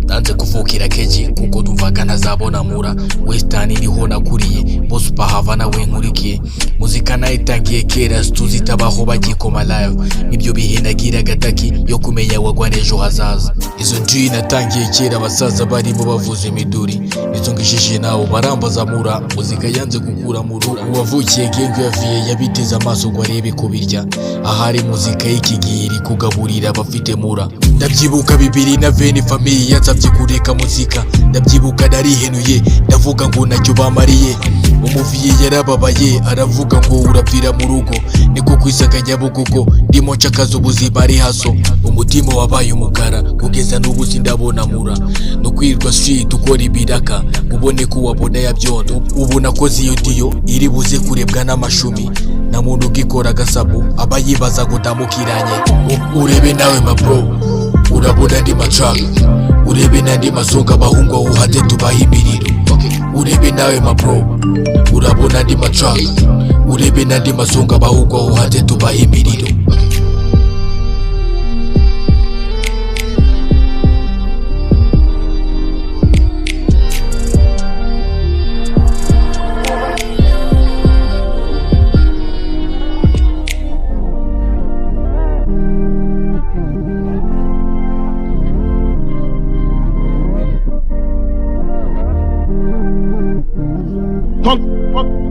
Nanze kuvukira keji kuko dumvaga ntazabona mura Western niho nakuriye bose upahava nawe nkurikiye muzika nayitangiye kera tuzitabaho bagikoma live nibyo bihenagira agataki yo kumenya wagwa n'ejo hazaza izo G natangiye kera abasaza barimo bavuza imiduri nizo ngishije nawo barambaza mura muzika yanze gukura mu rugo uwavukiye gengo yaviye yabiteze amaso ngo arebe ko birya ahari muzika y'ikigihe iri kugaburira abafite mura ndabyibuka bibiri na veni famille yansabye kureka muzika ndabyibuka narihenuye ndavuga ngo nacyo bamariye umuviye yarababaye aravuga ngo urapfira mu rugo niko kwisaka Nyabugogo ndimo nshakaza ubuzima ari haso umutima wabaye umukara kugeza n'ubu sindabona mura no kwirwa street ukora ibiraka ubone ko wabona yabyondo ubu nakoze iyo diyo iri buze kurebwa n'amashumi na muntu ugikora agasabu abayibaza ngo ndamukiranye urebe nawe ma bro urabona ndi matrack urebe nandi masonga bahungu uhate tubaha imiriro urebe nawe ma bro urabona ndi matrack urebe nandi masonga bahungu uhate tubaha imiriro Fuck.